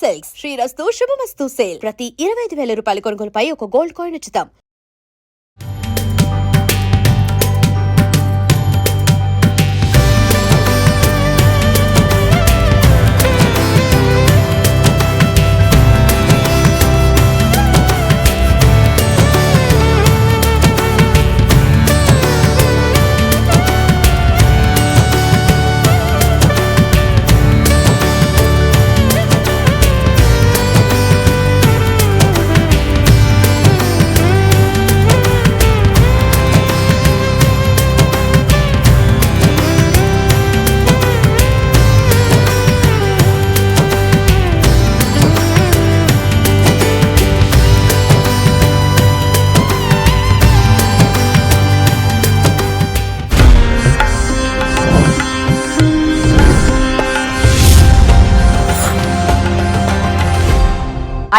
Silks శ్రీరస్తు శుభమస్తు sale ప్రతి 25,000 రూపాయల కొనుగోలుపై ఒక గోల్డ్ కాయిన్ ఉచితం.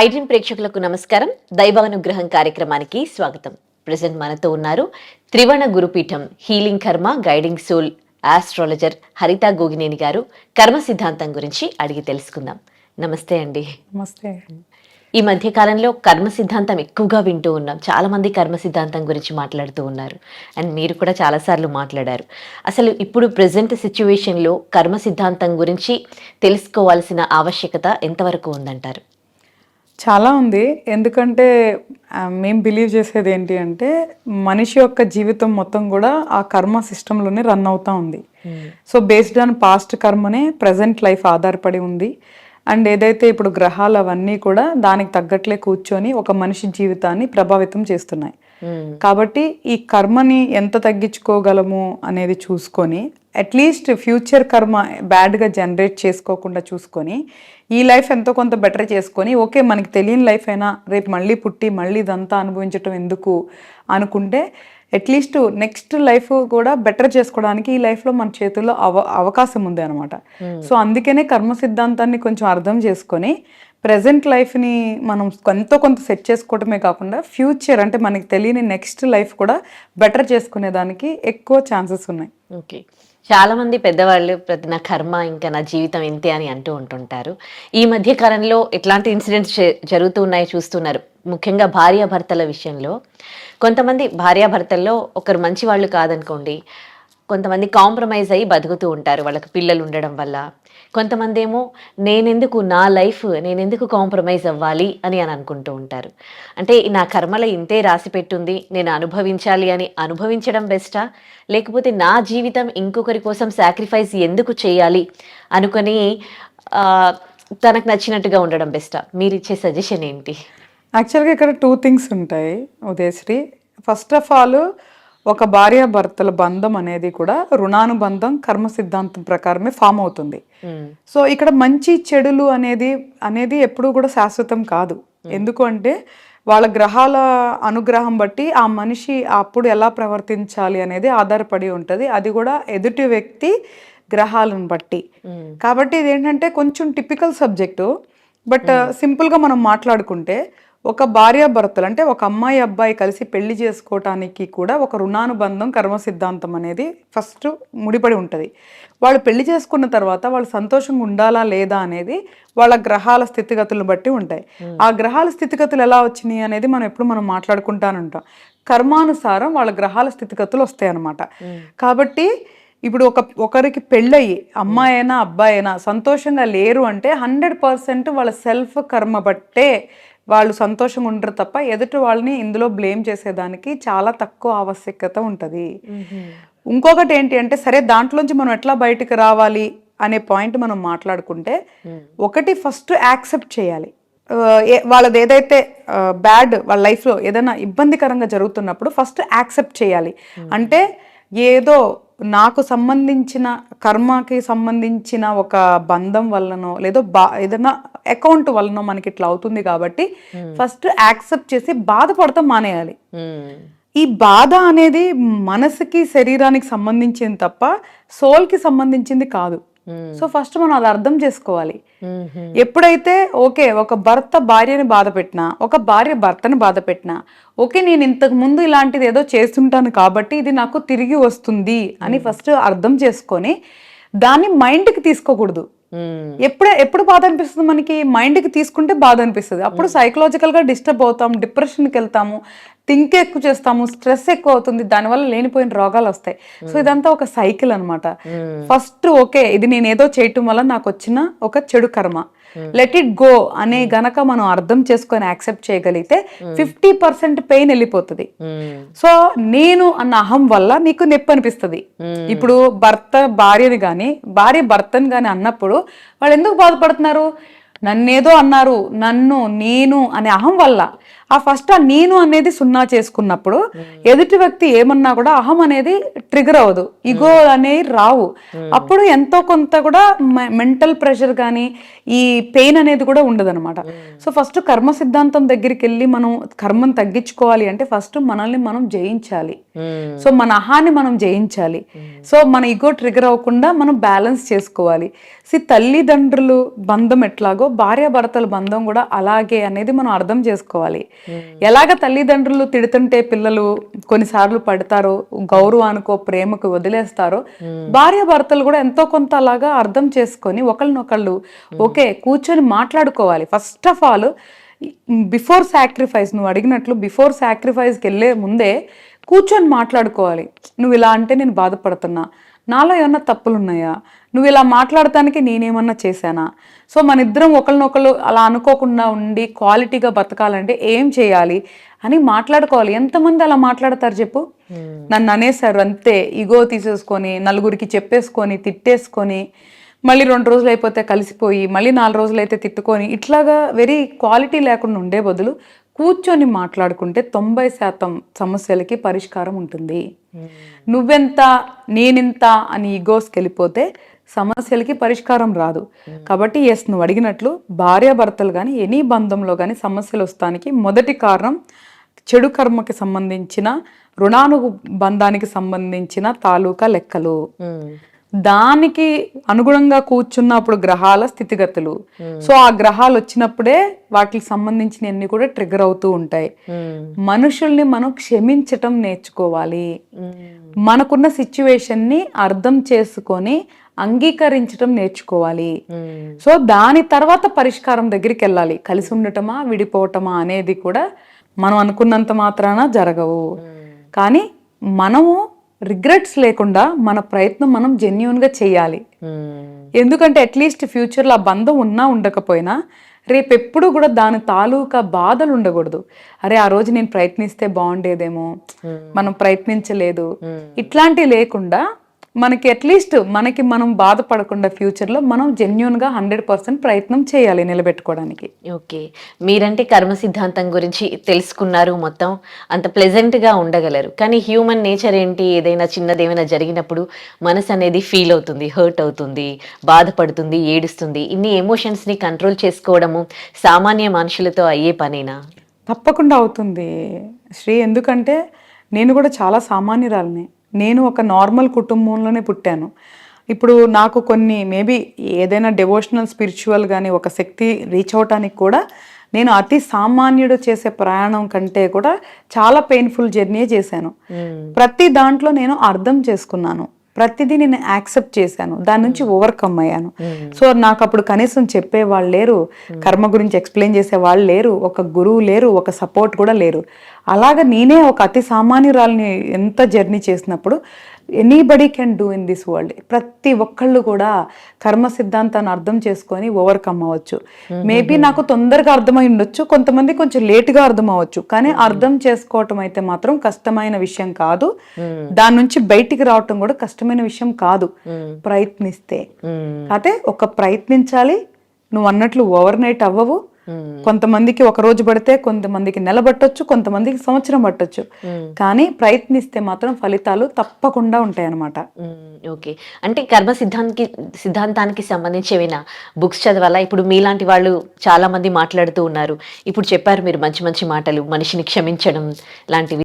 ఐడ్రీమ్ ప్రేక్షకులకు నమస్కారం. దైవానుగ్రహం కార్యక్రమానికి స్వాగతం. ప్రెసెంట్ మనతో ఉన్నారు త్రివర్ణ గురుపీఠం హీలింగ్ కర్మ గైడింగ్ సోల్ ఆస్ట్రాలజర్ హరిత గోగినేని గారు. కర్మ సిద్ధాంతం గురించి అడిగి తెలుసుకుందాం. నమస్తే అండి. నమస్తే. ఈ మధ్య కాలంలో కర్మ సిద్ధాంతం ఎక్కువగా వింటూ ఉన్నాం. చాలా మంది కర్మ సిద్ధాంతం గురించి మాట్లాడుతూ ఉన్నారు. అండ్ మీరు కూడా చాలాసార్లు మాట్లాడారు. అసలు ఇప్పుడు ప్రెసెంట్ సిచ్యువేషన్లో కర్మ సిద్ధాంతం గురించి తెలుసుకోవాల్సిన ఆవశ్యకత ఎంతవరకు ఉందంటారు? చాలా ఉంది. ఎందుకంటే మేము బిలీవ్ చేసేది ఏంటి అంటే మనిషి యొక్క జీవితం మొత్తం కూడా ఆ కర్మ సిస్టంలోనే రన్ అవుతూ ఉంది. సో బేస్డ్ ఆన్ పాస్ట్ కర్మనే ప్రజెంట్ లైఫ్ ఆధారపడి ఉంది. అండ్ ఏదైతే ఇప్పుడు గ్రహాలు అవన్నీ కూడా దానికి తగ్గట్లే కూర్చొని ఒక మనిషి జీవితాన్ని ప్రభావితం చేస్తున్నాయి. కాబట్టి ఈ కర్మని ఎంత తగ్గించుకోగలము అనేది చూసుకొని అట్లీస్ట్ ఫ్యూచర్ కర్మ బ్యాడ్గా జనరేట్ చేసుకోకుండా చూసుకొని ఈ లైఫ్ ఎంతో కొంత బెటర్ చేసుకొని ఓకే మనకి తెలియని లైఫ్ అయినా రేపు మళ్ళీ పుట్టి మళ్ళీ ఇదంతా అనుభవించటం ఎందుకు అనుకుంటే అట్లీస్ట్ నెక్స్ట్ లైఫ్ కూడా బెటర్ చేసుకోవడానికి ఈ లైఫ్లో మన చేతుల్లో అవకాశం ఉంది అనమాట. సో అందుకనే కర్మ సిద్ధాంతాన్ని కొంచెం అర్థం చేసుకొని ప్రజెంట్ లైఫ్ని మనం ఎంతో కొంత సెట్ చేసుకోవటమే కాకుండా ఫ్యూచర్ అంటే మనకి తెలియని నెక్స్ట్ లైఫ్ కూడా బెటర్ చేసుకునేదానికి ఎక్కువ ఛాన్సెస్ ఉన్నాయి. ఓకే. చాలా మంది పెద్దవాళ్ళు నా కర్మ ఇంకా నా జీవితం ఇంతే అని అంటూ ఉంటుంటారు. ఈ మధ్య కాలంలో ఎట్లాంటి ఇన్సిడెంట్స్ జరుగుతూ ఉన్నాయో చూస్తున్నారు. ముఖ్యంగా భార్యాభర్తల విషయంలో కొంతమంది భార్యాభర్తల్లో ఒకరు మంచి వాళ్ళు కాదనుకోండి, కొంతమంది కాంప్రమైజ్ అయ్యి బతుకుతూ ఉంటారు వాళ్ళకి పిల్లలు ఉండడం వల్ల. కొంతమంది ఏమో నా లైఫ్ నేనెందుకు కాంప్రమైజ్ అవ్వాలి అని అనుకుంటూ ఉంటారు. అంటే నా కర్మలో ఇంతే రాసి పెట్టుంది, నేను అనుభవించాలి అని అనుభవించడం బెస్టా, లేకపోతే నా జీవితం ఇంకొకరి కోసం సాక్రిఫైస్ ఎందుకు చేయాలి అనుకొని తనకు నచ్చినట్టుగా ఉండడం బెస్టా? మీరు ఇచ్చే సజెషన్ ఏంటి? యాక్చువల్గా ఇక్కడ 2 థింగ్స్ ఉంటాయి ఉదయశ్రీ. ఫస్ట్ ఆఫ్ ఆల్ ఒక భార్యాభర్తల బంధం అనేది కూడా రుణానుబంధం కర్మ సిద్ధాంతం ప్రకారమే ఫామ్ అవుతుంది. సో ఇక్కడ మంచి చెడులు అనేది ఎప్పుడూ కూడా శాశ్వతం కాదు. ఎందుకు అంటే వాళ్ళ గ్రహాల అనుగ్రహం బట్టి ఆ మనిషి అప్పుడు ఎలా ప్రవర్తించాలి అనేది ఆధారపడి ఉంటుంది. అది కూడా ఎదుటి వ్యక్తి గ్రహాలను బట్టి. కాబట్టి ఇదేంటంటే కొంచెం టిపికల్ సబ్జెక్టు. బట్ సింపుల్గా మనం మాట్లాడుకుంటే ఒక భార్యాభర్తలు అంటే ఒక అమ్మాయి అబ్బాయి కలిసి పెళ్లి చేసుకోవటానికి కూడా ఒక రుణానుబంధం కర్మ సిద్ధాంతం అనేది ఫస్ట్ ముడిపడి ఉంటుంది. వాళ్ళు పెళ్లి చేసుకున్న తర్వాత వాళ్ళు సంతోషంగా ఉండాలా లేదా అనేది వాళ్ళ గ్రహాల స్థితిగతులను బట్టి ఉంటాయి. ఆ గ్రహాల స్థితిగతులు ఎలా వచ్చినాయి అనేది మనం మాట్లాడుకుంటానంటాం. కర్మానుసారం వాళ్ళ గ్రహాల స్థితిగతులు వస్తాయి అన్నమాట. కాబట్టి ఇప్పుడు ఒకరికి పెళ్ళయి అమ్మాయి అయినా అబ్బాయి అయినా సంతోషంగా లేరు అంటే 100% వాళ్ళ సెల్ఫ్ కర్మ బట్టే వాళ్ళు సంతోషంగా ఉండరు తప్ప ఎదుటి వాళ్ళని ఇందులో బ్లేమ్ చేసేదానికి చాలా తక్కువ ఆవశ్యకత ఉంటుంది. ఇంకొకటి ఏంటి అంటే సరే దాంట్లోంచి మనం ఎట్లా బయటకు రావాలి అనే పాయింట్ మనం మాట్లాడుకుంటే ఒకటి ఫస్ట్ యాక్సెప్ట్ చేయాలి. వాళ్ళది ఏదైతే బ్యాడ్ వాళ్ళ లైఫ్లో ఏదైనా ఇబ్బందికరంగా జరుగుతున్నప్పుడు ఫస్ట్ యాక్సెప్ట్ చేయాలి. అంటే ఏదో నాకు సంబంధించిన కర్మకి సంబంధించిన ఒక బంధం వల్లనో లేదో ఏదైనా అకౌంట్ వల్లనో మనకి ఇట్లా అవుతుంది కాబట్టి ఫస్ట్ యాక్సెప్ట్ చేసి బాధపడతాం మానేయాలి. ఈ బాధ అనేది మనసుకి శరీరానికి సంబంధించింది తప్ప సోల్కి సంబంధించింది కాదు. సో ఫస్ట్ మనం అది అర్థం చేసుకోవాలి. ఎప్పుడైతే ఓకే ఒక భర్త భార్యని బాధ పెట్టినా ఒక భార్య భర్తని బాధ పెట్టినా ఓకే నేను ఇంతకు ముందు ఇలాంటిది ఏదో చేస్తుంటాను కాబట్టి ఇది నాకు తిరిగి వస్తుంది అని ఫస్ట్ అర్థం చేసుకొని దాన్ని మైండ్కి తీసుకోకూడదు. ఎప్పుడు బాధ అనిపిస్తుంది మనకి, మైండ్కి తీసుకుంటే బాధ అనిపిస్తుంది. అప్పుడు సైకలాజికల్గా డిస్టర్బ్ అవుతాం, డిప్రెషన్కి వెళ్తాము, థింక్ ఎక్కువ చేస్తాము, స్ట్రెస్ ఎక్కువ అవుతుంది, దానివల్ల లేనిపోయిన రోగాలు వస్తాయి. సో ఇదంతా ఒక సైకిల్ అనమాట. ఫస్ట్ ఓకే, ఇది నేను ఏదో చేయటం వల్ల నాకు వచ్చిన ఒక చెడు కర్మ, లెట్ ఇట్ గో అనే గనక మనం అర్థం చేసుకొని యాక్సెప్ట్ చేయగలిగితే 50% పెయిన్ వెళ్ళిపోతుంది. సో నేను అన్న అహం వల్ల నీకు నొప్పి అనిపిస్తుంది. ఇప్పుడు భర్త భార్యని గాని, భార్య భర్తని గాని అన్నప్పుడు వాళ్ళు ఎందుకు బాధపడుతున్నారు? నన్నేదో అన్నారు, నేను అనే అహం వల్ల. ఫస్ట్ ఆ నేను అనేది సున్నా చేసుకున్నప్పుడు ఎదుటి వ్యక్తి ఏమన్నా కూడా అహం అనేది ట్రిగర్ అవ్వదు, ఇగో అనేవి రావు. అప్పుడు ఎంతో కొంత కూడా మెంటల్ ప్రెషర్ కానీ ఈ పెయిన్ అనేది కూడా ఉండదన్నమాట. సో ఫస్ట్ కర్మ సిద్ధాంతం దగ్గరికి వెళ్ళి మనం కర్మను తగ్గించుకోవాలి అంటే ఫస్ట్ మనల్ని మనం జయించాలి. సో మన అహాన్ని మనం జయించాలి. సో మన ఇగో ట్రిగర్ అవ్వకుండా మనం బ్యాలెన్స్ చేసుకోవాలి. తల్లిదండ్రులు బంధం ఎట్లాగో భార్యాభర్తల బంధం కూడా అలాగే అనేది మనం అర్థం చేసుకోవాలి. ఎలాగ తల్లిదండ్రులు తిడుతుంటే పిల్లలు కొన్నిసార్లు పడతారో, గౌరవానికో ప్రేమకు వదిలేస్తారో, భార్యాభర్తలు కూడా ఎంతో కొంత అలాగా అర్థం చేసుకొని ఒకళ్ళనొకళ్ళు ఓకే కూర్చొని మాట్లాడుకోవాలి. First of all before sacrifice, నువ్వు అడిగినట్లు బిఫోర్ సాక్రిఫైస్కి వెళ్ళే ముందే కూర్చొని మాట్లాడుకోవాలి. నువ్వు ఇలా అంటే నేను బాధపడుతున్నా, నాలో ఏమన్నా తప్పులు ఉన్నాయా, నువ్వు ఇలా మాట్లాడటానికి నేనేమన్నా చేశానా? సో మన ఇద్దరం ఒకరినొకరు అలా అనుకోకుండా ఉండి క్వాలిటీగా బతకాలంటే ఏం చేయాలి అని మాట్లాడుకోవాలి. ఎంతమంది అలా మాట్లాడతారు చెప్పు? నన్ను అనేసారు అంతే, ఇగో తీసేసుకొని నలుగురికి చెప్పేసుకొని తిట్టేసుకొని మళ్ళీ 2 రోజులు అయిపోతే కలిసిపోయి మళ్ళీ 4 రోజులు అయితే తిట్టుకొని ఇట్లాగా వెరీ క్వాలిటీ లేకుండా ఉండే బదులు కూర్చొని మాట్లాడుకుంటే 90% సమస్యలకి పరిష్కారం ఉంటుంది. నువ్వెంత నేనెంత అని ఈగోస్కి వెళ్ళిపోతే సమస్యలకి పరిష్కారం రాదు. కాబట్టి ఎస్, నువ్వు అడిగినట్లు భార్యాభర్తలు కానీ ఎనీ బంధంలో కానీ సమస్యలు వస్తానికి మొదటి కారణం చెడు కర్మకి సంబంధించిన రుణానుబంధానికి సంబంధించిన తాలూకా లెక్కలు. దానికి అనుగుణంగా కూర్చున్నప్పుడు గ్రహాల స్థితిగతులు. సో ఆ గ్రహాలు వచ్చినప్పుడే వాటికి సంబంధించిన అన్ని కూడా ట్రిగర్ అవుతూ ఉంటాయి. మనుషుల్ని మనం క్షమించటం నేర్చుకోవాలి. మనకున్న సిచ్యువేషన్ ని అర్థం చేసుకొని అంగీకరించటం నేర్చుకోవాలి. సో దాని తర్వాత పరిష్కారం దగ్గరికి వెళ్ళాలి. కలిసి ఉండటమా విడిపోవటమా అనేది కూడా మనం అనుకున్నంత మాత్రాన జరగవు. కానీ మనము రిగ్రెట్స్ లేకుండా మన ప్రయత్నం మనం జెన్యూన్గా చేయాలి. ఎందుకంటే అట్లీస్ట్ ఫ్యూచర్లో ఆ బంధం ఉన్నా ఉండకపోయినా రేపెప్పుడు కూడా దాని తాలూకా బాధలు ఉండకూడదు. అరే ఆ రోజు నేను ప్రయత్నిస్తే బాగుండేదేమో, మనం ప్రయత్నించలేదు, ఇట్లాంటివి లేకుండా మనకి అట్లీస్ట్ మనకి మనం బాధపడకుండా ఫ్యూచర్లో మనం జెన్యూన్గా 100% ప్రయత్నం చేయాలి నిలబెట్టుకోవడానికి. ఓకే, మీరంటే కర్మ సిద్ధాంతం గురించి తెలుసుకున్నారు, మొత్తం అంత ప్లెజెంట్గా ఉండగలరు. కానీ హ్యూమన్ నేచర్ ఏంటి, ఏదైనా చిన్నది ఏమైనా జరిగినప్పుడు మనసు అనేది ఫీల్ అవుతుంది, హర్ట్ అవుతుంది, బాధపడుతుంది, ఏడుస్తుంది. ఇన్ని ఎమోషన్స్ని కంట్రోల్ చేసుకోవడము సామాన్య మనుషులతో అయ్యే పనేనా? తప్పకుండా అవుతుంది శ్రీ. ఎందుకంటే నేను కూడా చాలా సామాన్యురాలిని. నేను ఒక నార్మల్ కుటుంబంలోనే పుట్టాను. ఇప్పుడు నాకు కొన్ని మేబీ ఏదైనా డెవోషనల్ స్పిరిచువల్ కానీ ఒక శక్తి రీచ్ అవటానికి కూడా నేను అతి సామాన్యుడు చేసే ప్రయాణం కంటే కూడా చాలా పెయిన్ఫుల్ జర్నీ చేశాను. ప్రతి దాంట్లో నేను అర్థం చేసుకున్నాను, ప్రతిదీ నేను యాక్సెప్ట్ చేశాను, దాని నుంచి ఓవర్కమ్ అయ్యాను. సో నాకు అప్పుడు కనీసం చెప్పేవాళ్ళు లేరు, కర్మ గురించి ఎక్స్ప్లెయిన్ చేసే వాళ్ళు లేరు, ఒక గురువు లేరు, ఒక సపోర్ట్ కూడా లేరు. అలాగ నేనే ఒక అతి సామాన్యురాలని ఎంత జర్నీ చేసినప్పుడు anybody can do in this world. ప్రతి ఒక్కళ్ళు కూడా కర్మ సిద్ధాంతాన్ని అర్థం చేసుకొని ఓవర్కమ్ అవ్వచ్చు. మేబీ నాకు తొందరగా అర్థమై ఉండొచ్చు, కొంతమంది కొంచెం లేట్గా అర్థం అవ్వచ్చు. కానీ అర్థం చేసుకోవటం అయితే మాత్రం కష్టమైన విషయం కాదు. దాని నుంచి బయటికి రావటం కూడా కష్టమైన విషయం కాదు, ప్రయత్నిస్తే. అయితే ఒక ప్రయత్నించాలి. నువ్వు అన్నట్లు ఓవర్ నైట్ అవ్వవు. కొంతమందికి ఒక రోజు పడితే, కొంతమందికి నెల పట్టొచ్చు, కొంతమందికి సంవత్సరం పట్టొచ్చు. కానీ ప్రయత్నిస్తే మాత్రం ఫలితాలు తప్పకుండా ఉంటాయి అన్నమాట. ఓకే, అంటే కర్మ సిద్ధాంతానికి సంబంధించి ఏమైనా బుక్స్ చదవాలా? ఇప్పుడు మీలాంటి వాళ్ళు చాలా మంది మాట్లాడుతూ ఉన్నారు. ఇప్పుడు చెప్పారు మీరు మంచి మంచి మాటలు, మనిషిని క్షమించడం లాంటివి.